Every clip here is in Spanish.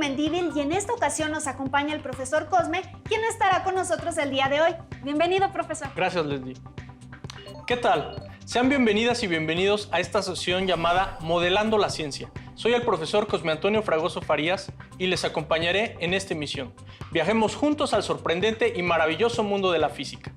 Mendívil y en esta ocasión nos acompaña el profesor Cosme, quien estará con nosotros el día de hoy. Bienvenido, profesor. Gracias, Leslie. ¿Qué tal? Sean bienvenidas y bienvenidos a esta sesión llamada Modelando la Ciencia. Soy el profesor Cosme Antonio Fragoso Farías y les acompañaré en esta emisión. Viajemos juntos al sorprendente y maravilloso mundo de la física.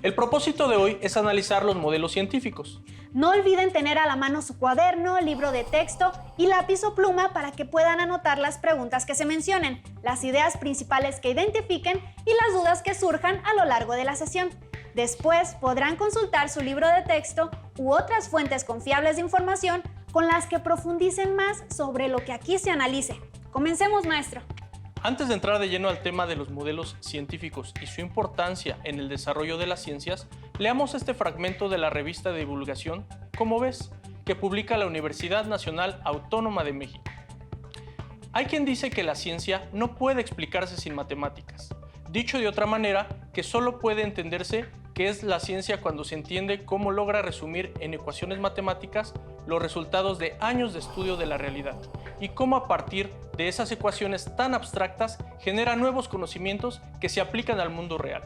El propósito de hoy es analizar los modelos científicos. No olviden tener a la mano su cuaderno, libro de texto y lápiz o pluma para que puedan anotar las preguntas que se mencionen, las ideas principales que identifiquen y las dudas que surjan a lo largo de la sesión. Después podrán consultar su libro de texto u otras fuentes confiables de información con las que profundicen más sobre lo que aquí se analice. Comencemos, maestro. Antes de entrar de lleno al tema de los modelos científicos y su importancia en el desarrollo de las ciencias, leamos este fragmento de la revista de divulgación Cómo ves, que publica la Universidad Nacional Autónoma de México. Hay quien dice que la ciencia no puede explicarse sin matemáticas. Dicho de otra manera, que solo puede entenderse qué es la ciencia cuando se entiende cómo logra resumir en ecuaciones matemáticas los resultados de años de estudio de la realidad y cómo a partir de esas ecuaciones tan abstractas genera nuevos conocimientos que se aplican al mundo real.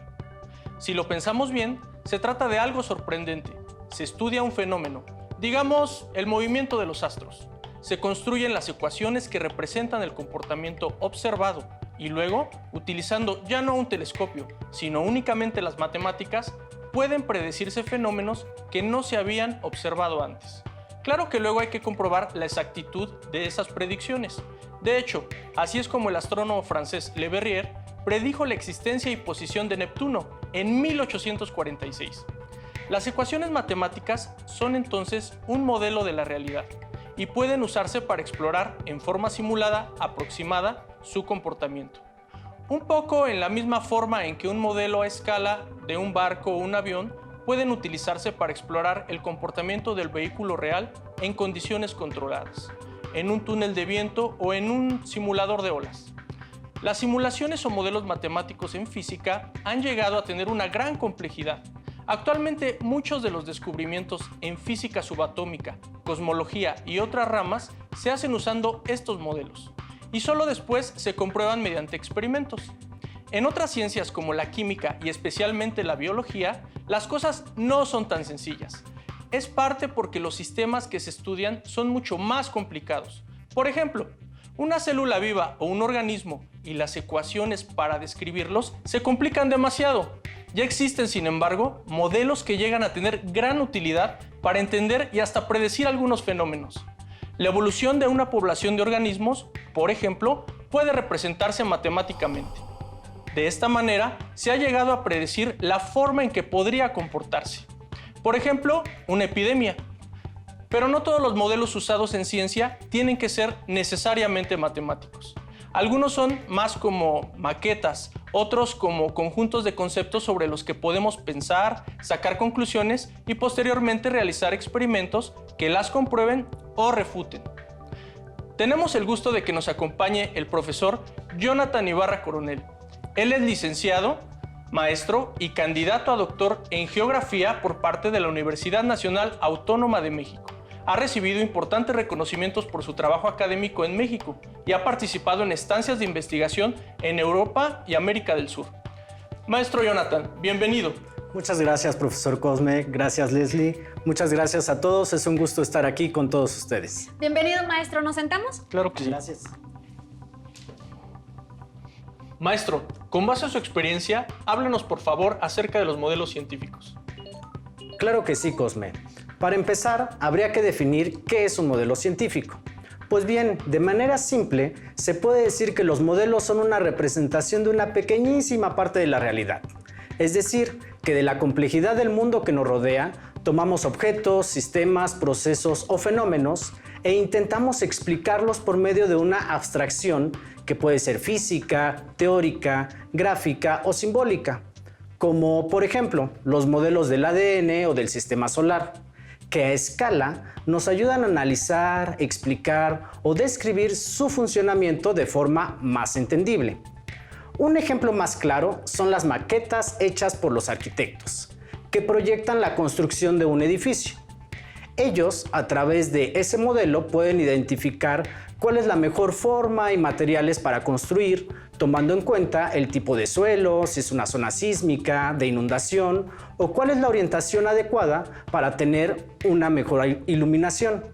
Si lo pensamos bien, se trata de algo sorprendente. Se estudia un fenómeno, digamos el movimiento de los astros. Se construyen las ecuaciones que representan el comportamiento observado y luego, utilizando ya no un telescopio, sino únicamente las matemáticas, pueden predecirse fenómenos que no se habían observado antes. Claro que luego hay que comprobar la exactitud de esas predicciones. De hecho, así es como el astrónomo francés Le Verrier predijo la existencia y posición de Neptuno en 1846. Las ecuaciones matemáticas son entonces un modelo de la realidad y pueden usarse para explorar en forma simulada, aproximada, su comportamiento. Un poco en la misma forma en que un modelo a escala de un barco o un avión pueden utilizarse para explorar el comportamiento del vehículo real en condiciones controladas, en un túnel de viento o en un simulador de olas. Las simulaciones o modelos matemáticos en física han llegado a tener una gran complejidad. Actualmente, muchos de los descubrimientos en física subatómica, cosmología y otras ramas se hacen usando estos modelos y solo después se comprueban mediante experimentos. En otras ciencias como la química y especialmente la biología, las cosas no son tan sencillas. Es parte porque los sistemas que se estudian son mucho más complicados. Por ejemplo, una célula viva o un organismo y las ecuaciones para describirlos se complican demasiado. Ya existen, sin embargo, modelos que llegan a tener gran utilidad para entender y hasta predecir algunos fenómenos. La evolución de una población de organismos, por ejemplo, puede representarse matemáticamente. De esta manera, se ha llegado a predecir la forma en que podría comportarse. Por ejemplo, una epidemia. Pero no todos los modelos usados en ciencia tienen que ser necesariamente matemáticos. Algunos son más como maquetas, otros como conjuntos de conceptos sobre los que podemos pensar, sacar conclusiones y posteriormente realizar experimentos que las comprueben o refuten. Tenemos el gusto de que nos acompañe el profesor Jonathan Ibarra Coronel. Él es licenciado, maestro y candidato a doctor en Geografía por parte de la Universidad Nacional Autónoma de México. Ha recibido importantes reconocimientos por su trabajo académico en México y ha participado en estancias de investigación en Europa y América del Sur. Maestro Jonathan, bienvenido. Muchas gracias, profesor Cosme. Gracias, Leslie. Muchas gracias a todos. Es un gusto estar aquí con todos ustedes. Bienvenido, maestro. ¿Nos sentamos? Claro que sí. Gracias. Maestro, con base en su experiencia, háblenos por favor acerca de los modelos científicos. Claro que sí, Cosme. Para empezar, habría que definir qué es un modelo científico. Pues bien, de manera simple, se puede decir que los modelos son una representación de una pequeñísima parte de la realidad. Es decir, que de la complejidad del mundo que nos rodea, tomamos objetos, sistemas, procesos o fenómenos e intentamos explicarlos por medio de una abstracción que puede ser física, teórica, gráfica o simbólica, como por ejemplo los modelos del ADN o del sistema solar, que a escala nos ayudan a analizar, explicar o describir su funcionamiento de forma más entendible. Un ejemplo más claro son las maquetas hechas por los arquitectos, que proyectan la construcción de un edificio. Ellos, a través de ese modelo, pueden identificar cuál es la mejor forma y materiales para construir, tomando en cuenta el tipo de suelo, si es una zona sísmica, de inundación, o cuál es la orientación adecuada para tener una mejor iluminación.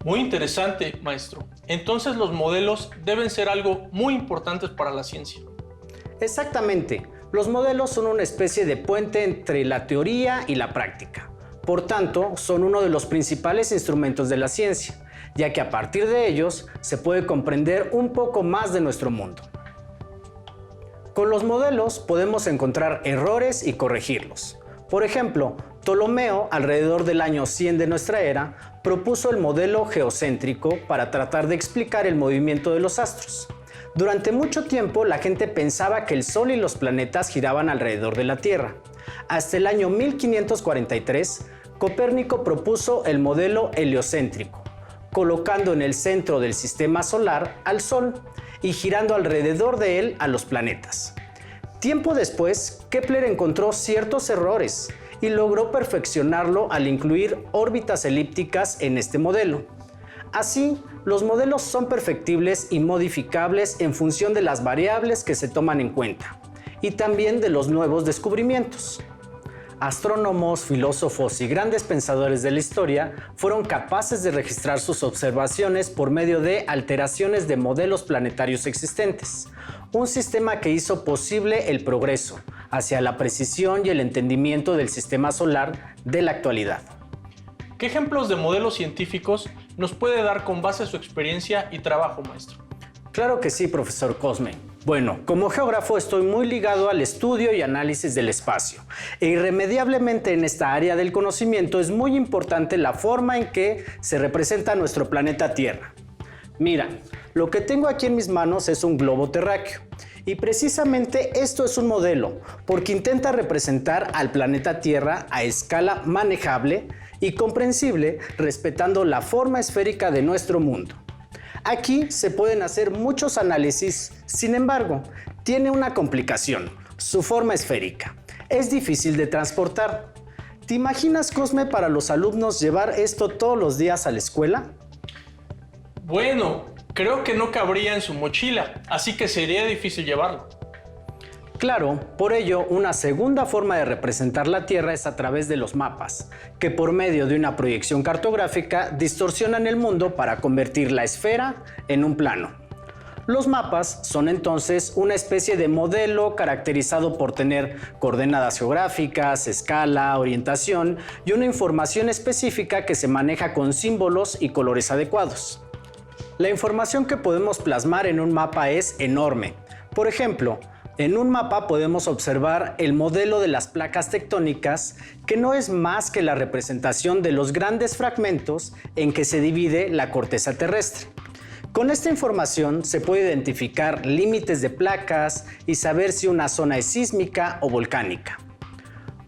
Muy interesante, maestro. Entonces los modelos deben ser algo muy importante para la ciencia. Exactamente. Los modelos son una especie de puente entre la teoría y la práctica. Por tanto, son uno de los principales instrumentos de la ciencia, ya que a partir de ellos se puede comprender un poco más de nuestro mundo. Con los modelos podemos encontrar errores y corregirlos. Por ejemplo, Ptolomeo, alrededor del año 100 de nuestra era, propuso el modelo geocéntrico para tratar de explicar el movimiento de los astros. Durante mucho tiempo la gente pensaba que el Sol y los planetas giraban alrededor de la Tierra. Hasta el año 1543, Copérnico propuso el modelo heliocéntrico, colocando en el centro del sistema solar al Sol y girando alrededor de él a los planetas. Tiempo después, Kepler encontró ciertos errores y logró perfeccionarlo al incluir órbitas elípticas en este modelo. Así, los modelos son perfectibles y modificables en función de las variables que se toman en cuenta y también de los nuevos descubrimientos. Astrónomos, filósofos y grandes pensadores de la historia fueron capaces de registrar sus observaciones por medio de alteraciones de modelos planetarios existentes, un sistema que hizo posible el progreso hacia la precisión y el entendimiento del sistema solar de la actualidad. ¿Qué ejemplos de modelos científicos nos puede dar con base a su experiencia y trabajo, maestro? Claro que sí, profesor Cosme. Bueno, como geógrafo estoy muy ligado al estudio y análisis del espacio. E irremediablemente en esta área del conocimiento es muy importante la forma en que se representa nuestro planeta Tierra. Mira, lo que tengo aquí en mis manos es un globo terráqueo. Y precisamente esto es un modelo, porque intenta representar al planeta Tierra a escala manejable y comprensible, respetando la forma esférica de nuestro mundo. Aquí se pueden hacer muchos análisis, sin embargo, tiene una complicación, su forma esférica. Es difícil de transportar. ¿Te imaginas, Cosme, para los alumnos llevar esto todos los días a la escuela? Bueno, creo que no cabría en su mochila, así que sería difícil llevarlo. Claro, por ello, una segunda forma de representar la Tierra es a través de los mapas, que por medio de una proyección cartográfica distorsionan el mundo para convertir la esfera en un plano. Los mapas son entonces una especie de modelo caracterizado por tener coordenadas geográficas, escala, orientación y una información específica que se maneja con símbolos y colores adecuados. La información que podemos plasmar en un mapa es enorme. Por ejemplo, en un mapa podemos observar el modelo de las placas tectónicas, que no es más que la representación de los grandes fragmentos en que se divide la corteza terrestre. Con esta información se puede identificar límites de placas y saber si una zona es sísmica o volcánica.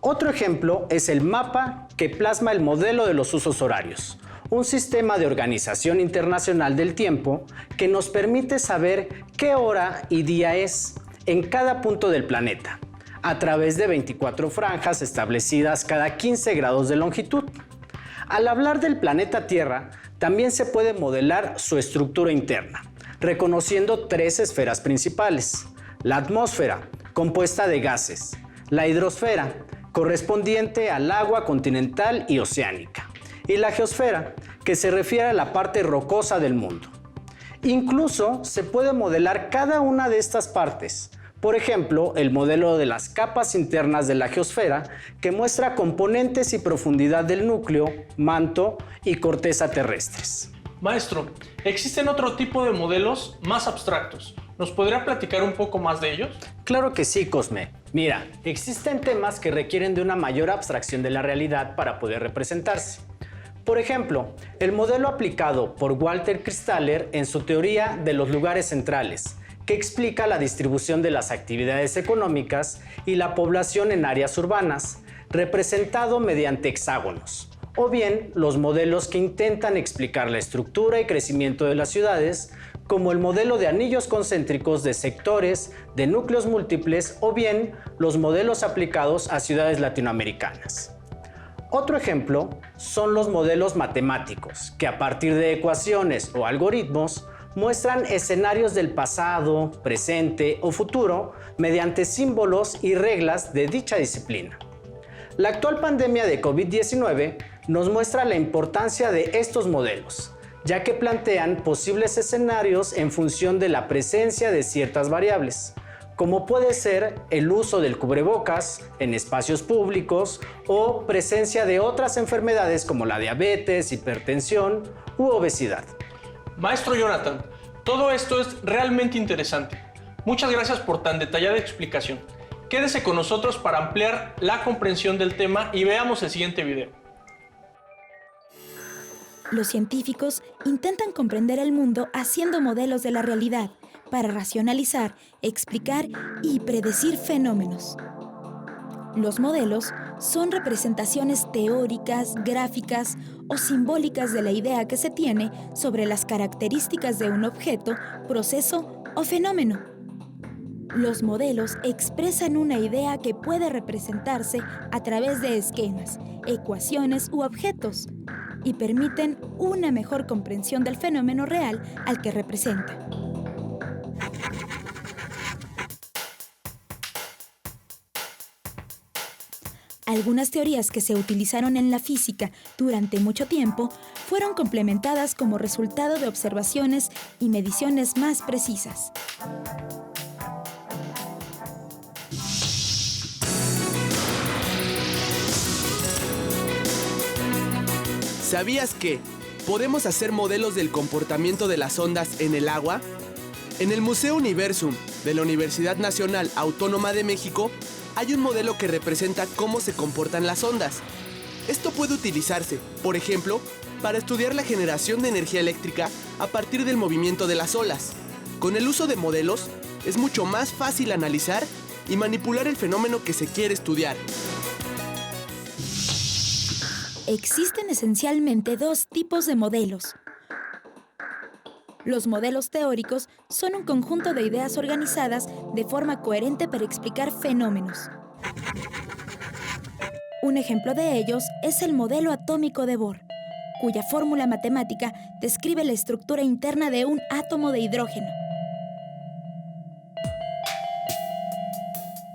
Otro ejemplo es el mapa que plasma el modelo de los usos horarios, un sistema de organización internacional del tiempo que nos permite saber qué hora y día es en cada punto del planeta, a través de 24 franjas establecidas cada 15 grados de longitud. Al hablar del planeta Tierra, también se puede modelar su estructura interna, reconociendo tres esferas principales: la atmósfera, compuesta de gases; la hidrosfera, correspondiente al agua continental y oceánica; y la geosfera, que se refiere a la parte rocosa del mundo. Incluso se puede modelar cada una de estas partes. Por ejemplo, el modelo de las capas internas de la geosfera, que muestra componentes y profundidad del núcleo, manto y corteza terrestres. Maestro, ¿existen otro tipo de modelos más abstractos? ¿Nos podría platicar un poco más de ellos? Claro que sí, Cosme. Mira, existen temas que requieren de una mayor abstracción de la realidad para poder representarse. Por ejemplo, el modelo aplicado por Walter Christaller en su teoría de los lugares centrales, que explica la distribución de las actividades económicas y la población en áreas urbanas, representado mediante hexágonos, o bien los modelos que intentan explicar la estructura y crecimiento de las ciudades, como el modelo de anillos concéntricos de sectores, de núcleos múltiples, o bien los modelos aplicados a ciudades latinoamericanas. Otro ejemplo son los modelos matemáticos, que a partir de ecuaciones o algoritmos muestran escenarios del pasado, presente o futuro mediante símbolos y reglas de dicha disciplina. La actual pandemia de COVID-19 nos muestra la importancia de estos modelos, ya que plantean posibles escenarios en función de la presencia de ciertas variables, como puede ser el uso del cubrebocas en espacios públicos o presencia de otras enfermedades como la diabetes, hipertensión u obesidad. Maestro Jonathan, todo esto es realmente interesante. Muchas gracias por tan detallada explicación. Quédese con nosotros para ampliar la comprensión del tema y veamos el siguiente video. Los científicos intentan comprender el mundo haciendo modelos de la realidad para racionalizar, explicar y predecir fenómenos. Los modelos son representaciones teóricas, gráficas o simbólicas de la idea que se tiene sobre las características de un objeto, proceso o fenómeno. Los modelos expresan una idea que puede representarse a través de esquemas, ecuaciones u objetos y permiten una mejor comprensión del fenómeno real al que representa. Algunas teorías que se utilizaron en la física durante mucho tiempo fueron complementadas como resultado de observaciones y mediciones más precisas. ¿Sabías que podemos hacer modelos del comportamiento de las ondas en el agua? En el Museo Universum de la Universidad Nacional Autónoma de México hay un modelo que representa cómo se comportan las ondas. Esto puede utilizarse, por ejemplo, para estudiar la generación de energía eléctrica a partir del movimiento de las olas. Con el uso de modelos, es mucho más fácil analizar y manipular el fenómeno que se quiere estudiar. Existen esencialmente dos tipos de modelos. Los modelos teóricos son un conjunto de ideas organizadas de forma coherente para explicar fenómenos. Un ejemplo de ellos es el modelo atómico de Bohr, cuya fórmula matemática describe la estructura interna de un átomo de hidrógeno.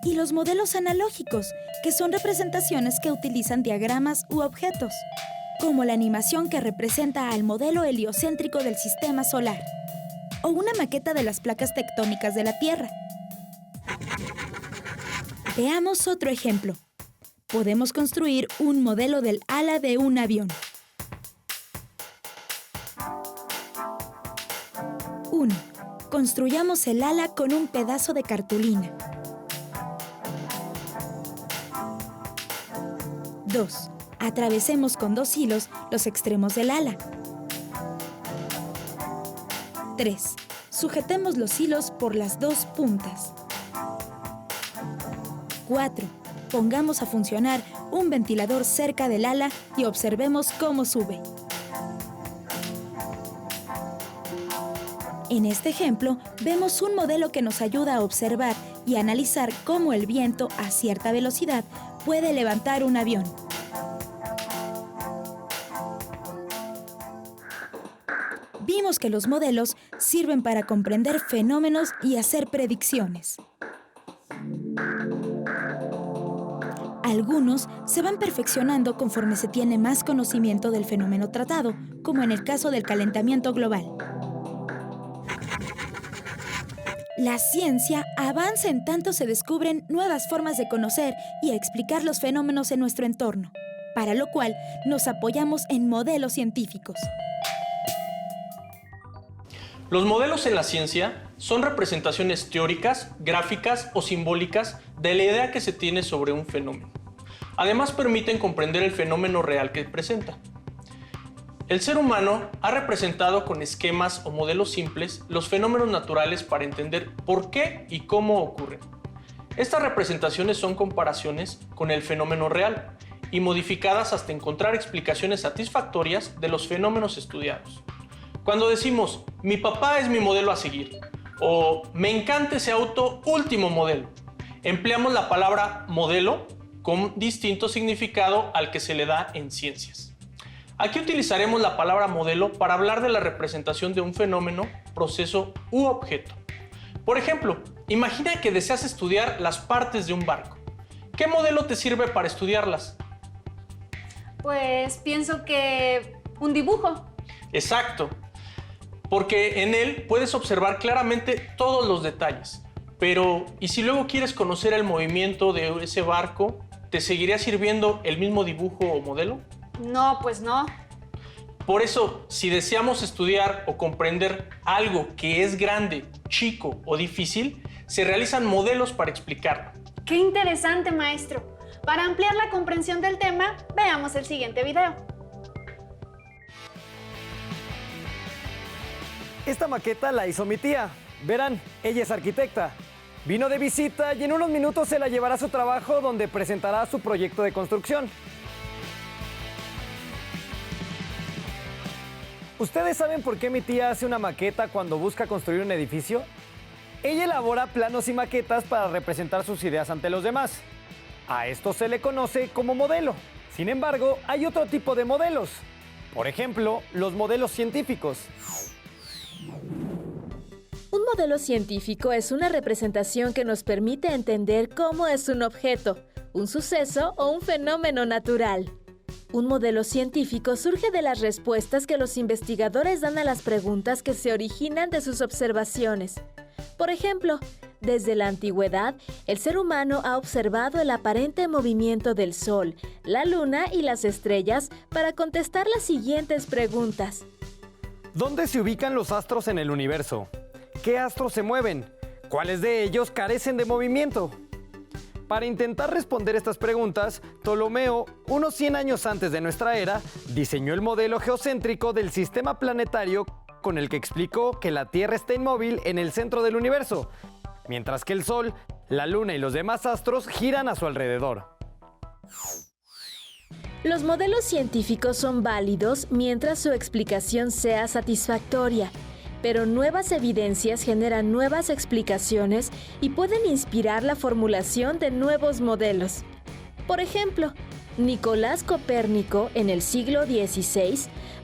Y los modelos analógicos, que son representaciones que utilizan diagramas u objetos, como la animación que representa al modelo heliocéntrico del sistema solar, o una maqueta de las placas tectónicas de la Tierra. Veamos otro ejemplo. Podemos construir un modelo del ala de un avión. 1. Construyamos el ala con un pedazo de cartulina. 2. Atravesemos con 2 hilos los extremos del ala. 3. Sujetemos los hilos por las 2 puntas. 4. Pongamos a funcionar un ventilador cerca del ala y observemos cómo sube. En este ejemplo, vemos un modelo que nos ayuda a observar y analizar cómo el viento a cierta velocidad puede levantar un avión. Vimos que los modelos sirven para comprender fenómenos y hacer predicciones. Algunos se van perfeccionando conforme se tiene más conocimiento del fenómeno tratado, como en el caso del calentamiento global. La ciencia avanza en tanto se descubren nuevas formas de conocer y explicar los fenómenos en nuestro entorno, para lo cual nos apoyamos en modelos científicos. Los modelos en la ciencia son representaciones teóricas, gráficas o simbólicas de la idea que se tiene sobre un fenómeno. Además, permiten comprender el fenómeno real que presenta. El ser humano ha representado con esquemas o modelos simples los fenómenos naturales para entender por qué y cómo ocurren. Estas representaciones son comparaciones con el fenómeno real y modificadas hasta encontrar explicaciones satisfactorias de los fenómenos estudiados. Cuando decimos, mi papá es mi modelo a seguir, o me encanta ese auto último modelo, empleamos la palabra modelo con distinto significado al que se le da en ciencias. Aquí utilizaremos la palabra modelo para hablar de la representación de un fenómeno, proceso u objeto. Por ejemplo, imagina que deseas estudiar las partes de un barco. ¿Qué modelo te sirve para estudiarlas? Pues pienso que un dibujo. Exacto, porque en él puedes observar claramente todos los detalles. Pero, ¿y si luego quieres conocer el movimiento de ese barco? ¿Te seguiría sirviendo el mismo dibujo o modelo? No, pues no. Por eso, si deseamos estudiar o comprender algo que es grande, chico o difícil, se realizan modelos para explicarlo. ¡Qué interesante, maestro! Para ampliar la comprensión del tema, veamos el siguiente video. Esta maqueta la hizo mi tía. Verán, ella es arquitecta. Vino de visita y en unos minutos se la llevará a su trabajo donde presentará su proyecto de construcción. ¿Ustedes saben por qué mi tía hace una maqueta cuando busca construir un edificio? Ella elabora planos y maquetas para representar sus ideas ante los demás. A esto se le conoce como modelo. Sin embargo, hay otro tipo de modelos. Por ejemplo, los modelos científicos. Un modelo científico es una representación que nos permite entender cómo es un objeto, un suceso o un fenómeno natural. Un modelo científico surge de las respuestas que los investigadores dan a las preguntas que se originan de sus observaciones. Por ejemplo, desde la antigüedad, el ser humano ha observado el aparente movimiento del Sol, la Luna y las estrellas para contestar las siguientes preguntas. ¿Dónde se ubican los astros en el universo? ¿Qué astros se mueven? ¿Cuáles de ellos carecen de movimiento? Para intentar responder estas preguntas, Ptolomeo, unos 100 años antes de nuestra era, diseñó el modelo geocéntrico del sistema planetario con el que explicó que la Tierra está inmóvil en el centro del universo, mientras que el Sol, la Luna y los demás astros giran a su alrededor. Los modelos científicos son válidos mientras su explicación sea satisfactoria, pero nuevas evidencias generan nuevas explicaciones y pueden inspirar la formulación de nuevos modelos. Por ejemplo, Nicolás Copérnico, en el siglo XVI,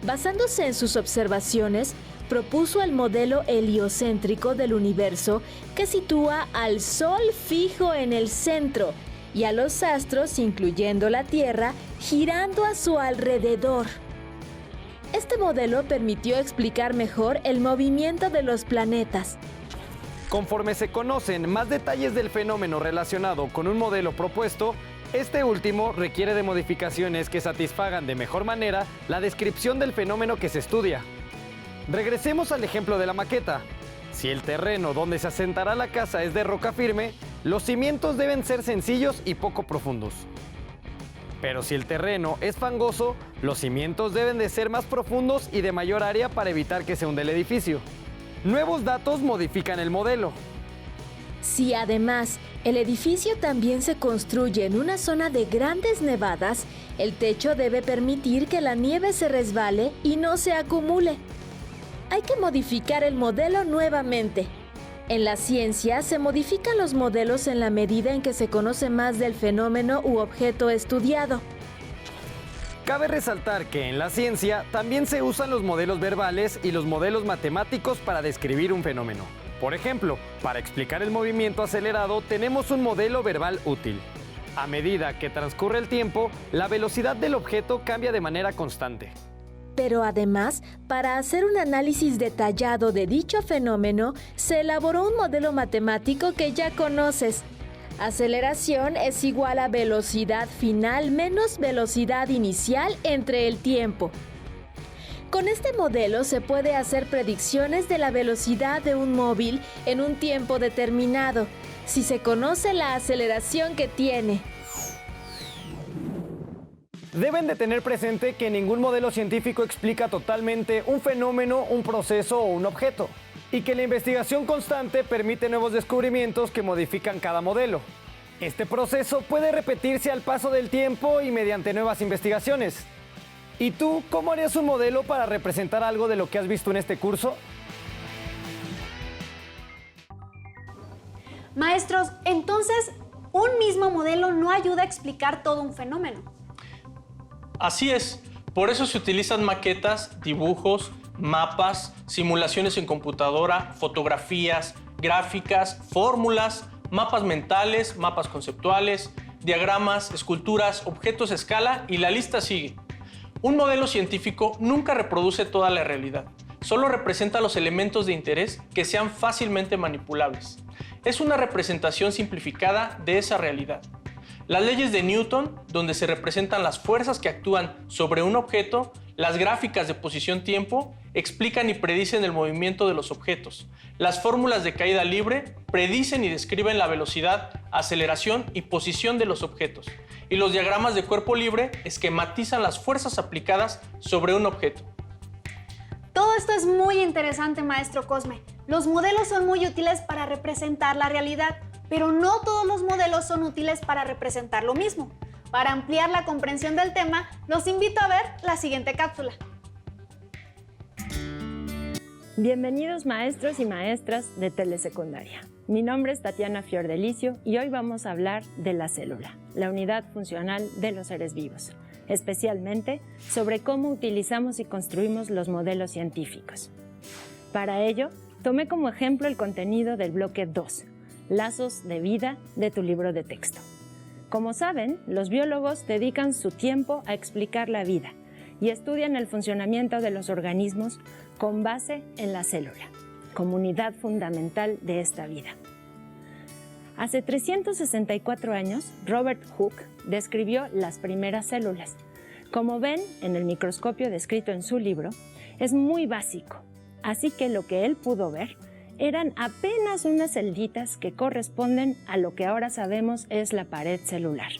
basándose en sus observaciones, propuso el modelo heliocéntrico del universo que sitúa al Sol fijo en el centro y a los astros, incluyendo la Tierra, girando a su alrededor. Este modelo permitió explicar mejor el movimiento de los planetas. Conforme se conocen más detalles del fenómeno relacionado con un modelo propuesto, este último requiere de modificaciones que satisfagan de mejor manera la descripción del fenómeno que se estudia. Regresemos al ejemplo de la maqueta. Si el terreno donde se asentará la casa es de roca firme, los cimientos deben ser sencillos y poco profundos. Pero si el terreno es fangoso, los cimientos deben de ser más profundos y de mayor área para evitar que se hunda el edificio. Nuevos datos modifican el modelo. Si además el edificio también se construye en una zona de grandes nevadas, el techo debe permitir que la nieve se resbale y no se acumule. Hay que modificar el modelo nuevamente. En la ciencia se modifican los modelos en la medida en que se conoce más del fenómeno u objeto estudiado. Cabe resaltar que en la ciencia también se usan los modelos verbales y los modelos matemáticos para describir un fenómeno. Por ejemplo, para explicar el movimiento acelerado tenemos un modelo verbal útil. A medida que transcurre el tiempo, la velocidad del objeto cambia de manera constante. Pero además, para hacer un análisis detallado de dicho fenómeno, se elaboró un modelo matemático que ya conoces. Aceleración es igual a velocidad final menos velocidad inicial entre el tiempo. Con este modelo se puede hacer predicciones de la velocidad de un móvil en un tiempo determinado, si se conoce la aceleración que tiene. Deben de tener presente que ningún modelo científico explica totalmente un fenómeno, un proceso o un objeto, y que la investigación constante permite nuevos descubrimientos que modifican cada modelo. Este proceso puede repetirse al paso del tiempo y mediante nuevas investigaciones. ¿Y tú, cómo harías un modelo para representar algo de lo que has visto en este curso? Maestros, entonces, un mismo modelo no ayuda a explicar todo un fenómeno. Así es, por eso se utilizan maquetas, dibujos, mapas, simulaciones en computadora, fotografías, gráficas, fórmulas, mapas mentales, mapas conceptuales, diagramas, esculturas, objetos a escala y la lista sigue. Un modelo científico nunca reproduce toda la realidad, solo representa los elementos de interés que sean fácilmente manipulables. Es una representación simplificada de esa realidad. Las leyes de Newton, donde se representan las fuerzas que actúan sobre un objeto, las gráficas de posición-tiempo, explican y predicen el movimiento de los objetos. Las fórmulas de caída libre predicen y describen la velocidad, aceleración y posición de los objetos. Y los diagramas de cuerpo libre esquematizan las fuerzas aplicadas sobre un objeto. Todo esto es muy interesante, maestro Cosme. Los modelos son muy útiles para representar la realidad, pero no todos los modelos son útiles para representar lo mismo. Para ampliar la comprensión del tema, los invito a ver la siguiente cápsula. Bienvenidos maestros y maestras de telesecundaria. Mi nombre es Tatiana Fiordelicio y hoy vamos a hablar de la célula, la unidad funcional de los seres vivos, especialmente sobre cómo utilizamos y construimos los modelos científicos. Para ello, tomé como ejemplo el contenido del bloque 2, Lazos de vida, de tu libro de texto. Como saben, los biólogos dedican su tiempo a explicar la vida y estudian el funcionamiento de los organismos con base en la célula, como unidad fundamental de esta vida. Hace 364 años, Robert Hooke describió las primeras células. Como ven en el microscopio descrito en su libro, es muy básico, así que lo que él pudo ver eran apenas unas celditas que corresponden a lo que ahora sabemos es la pared celular.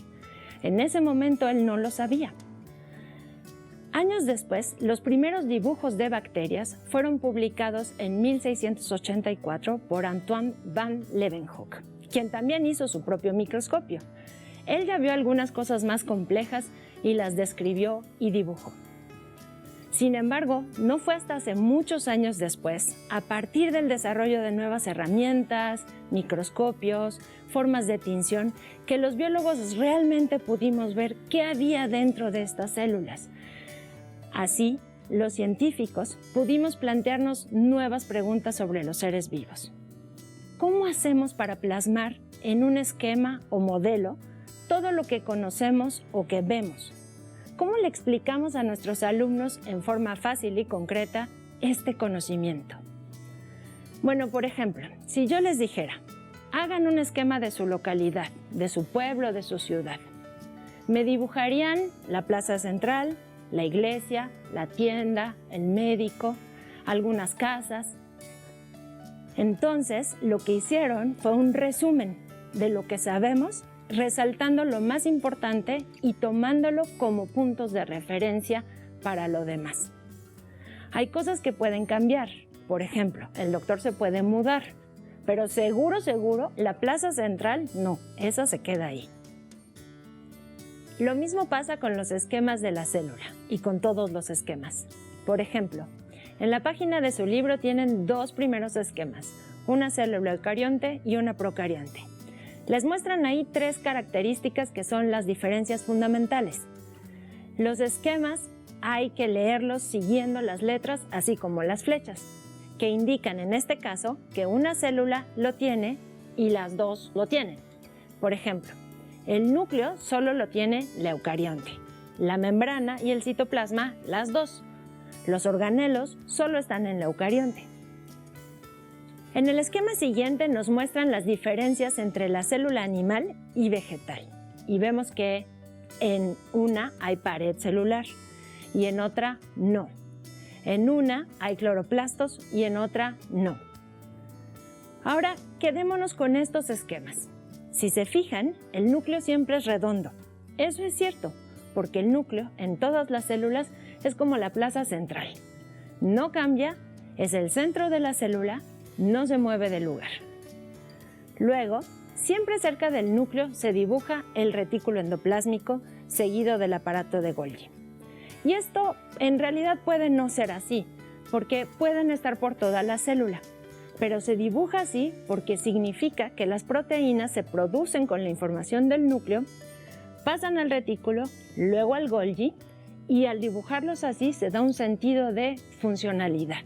En ese momento él no lo sabía. Años después, los primeros dibujos de bacterias fueron publicados en 1684 por Antoine van Leeuwenhoek, quien también hizo su propio microscopio. Él ya vio algunas cosas más complejas y las describió y dibujó. Sin embargo, no fue hasta hace muchos años después, a partir del desarrollo de nuevas herramientas, microscopios, formas de tinción, que los biólogos realmente pudimos ver qué había dentro de estas células. Así, los científicos pudimos plantearnos nuevas preguntas sobre los seres vivos. ¿Cómo hacemos para plasmar en un esquema o modelo todo lo que conocemos o que vemos? ¿Cómo le explicamos a nuestros alumnos en forma fácil y concreta este conocimiento? Bueno, por ejemplo, si yo les dijera, hagan un esquema de su localidad, de su pueblo, de su ciudad. Me dibujarían la plaza central, la iglesia, la tienda, el médico, algunas casas. Entonces, lo que hicieron fue un resumen de lo que sabemos, resaltando lo más importante y tomándolo como puntos de referencia para lo demás. Hay cosas que pueden cambiar. Por ejemplo, el doctor se puede mudar, pero seguro, la plaza central no, esa se queda ahí. Lo mismo pasa con los esquemas de la célula y con todos los esquemas. Por ejemplo, en la página de su libro tienen dos primeros esquemas, una célula eucarionte y una procarionte. Les muestran ahí tres características que son las diferencias fundamentales. Los esquemas hay que leerlos siguiendo las letras, así como las flechas, que indican en este caso que una célula lo tiene y las dos lo tienen. Por ejemplo, el núcleo solo lo tiene la eucarionte, la membrana y el citoplasma las dos. Los organelos solo están en la eucarionte. En el esquema siguiente nos muestran las diferencias entre la célula animal y vegetal. Y vemos que en una hay pared celular y en otra no. En una hay cloroplastos y en otra no. Ahora, quedémonos con estos esquemas. Si se fijan, el núcleo siempre es redondo. Eso es cierto, porque el núcleo en todas las células es como la plaza central. No cambia, es el centro de la célula, no se mueve del lugar. Luego, siempre cerca del núcleo se dibuja el retículo endoplásmico seguido del aparato de Golgi. Y esto en realidad puede no ser así, porque pueden estar por toda la célula. pero se dibuja así porque significa que las proteínas se producen con la información del núcleo, pasan al retículo, luego al Golgi, y al dibujarlos así se da un sentido de funcionalidad.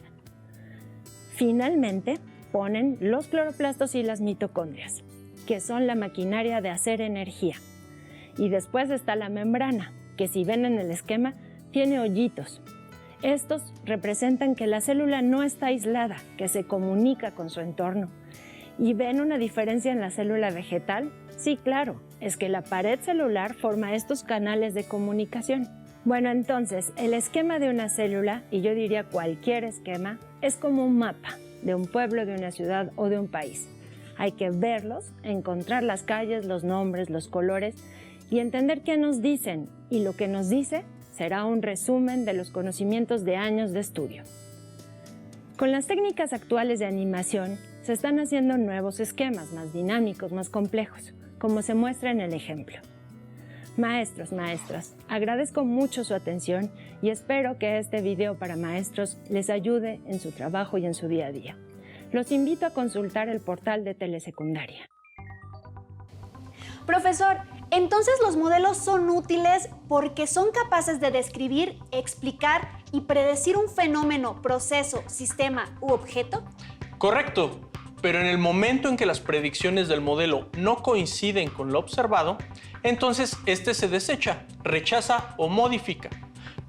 Finalmente, ponen los cloroplastos y las mitocondrias, que son la maquinaria de hacer energía. Y después está la membrana, que si ven en el esquema, tiene hoyitos. Estos representan que la célula no está aislada, que se comunica con su entorno. ¿Y ven una diferencia en la célula vegetal? Sí, claro, es que la pared celular forma estos canales de comunicación. Bueno, entonces, el esquema de una célula, y yo diría cualquier esquema, es como un mapa de un pueblo, de una ciudad o de un país. Hay que verlos, encontrar las calles, los nombres, los colores y entender qué nos dicen. Y lo que nos dice será un resumen de los conocimientos de años de estudio. Con las técnicas actuales de animación, se están haciendo nuevos esquemas más dinámicos, más complejos, como se muestra en el ejemplo. Maestros, maestras, agradezco mucho su atención y espero que este video para maestros les ayude en su trabajo y en su día a día. Los invito a consultar el portal de Telesecundaria. Profesor, entonces los modelos son útiles porque son capaces de describir, explicar y predecir un fenómeno, proceso, sistema u objeto. Correcto, pero en el momento en que las predicciones del modelo no coinciden con lo observado, entonces este se desecha, rechaza o modifica.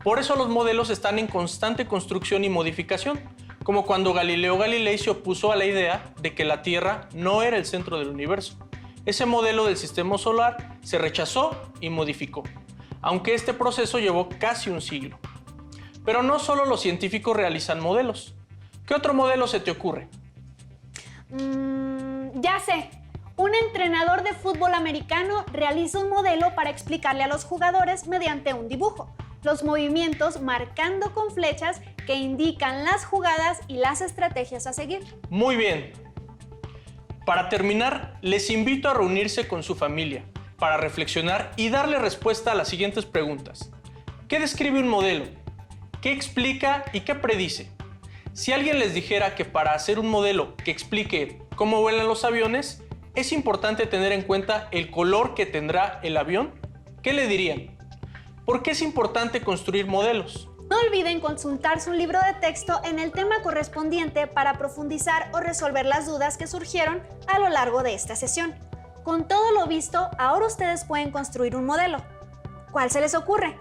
Por eso los modelos están en constante construcción y modificación, como cuando Galileo Galilei se opuso a la idea de que la Tierra no era el centro del universo. Ese modelo del sistema solar se rechazó y modificó, aunque este proceso llevó casi un siglo. Pero no solo los científicos realizan modelos. ¿Qué otro modelo se te ocurre? Ya sé. Un entrenador de fútbol americano realiza un modelo para explicarle a los jugadores mediante un dibujo los movimientos marcando con flechas que indican las jugadas y las estrategias a seguir. Muy bien. Para terminar, les invito a reunirse con su familia para reflexionar y darle respuesta a las siguientes preguntas. ¿Qué describe un modelo? ¿Qué explica y qué predice? Si alguien les dijera que para hacer un modelo que explique cómo vuelan los aviones, es importante tener en cuenta el color que tendrá el avión, ¿qué le dirían? ¿Por qué es importante construir modelos? No olviden consultarse un libro de texto en el tema correspondiente para profundizar o resolver las dudas que surgieron a lo largo de esta sesión. Con todo lo visto, ahora ustedes pueden construir un modelo. ¿Cuál se les ocurre?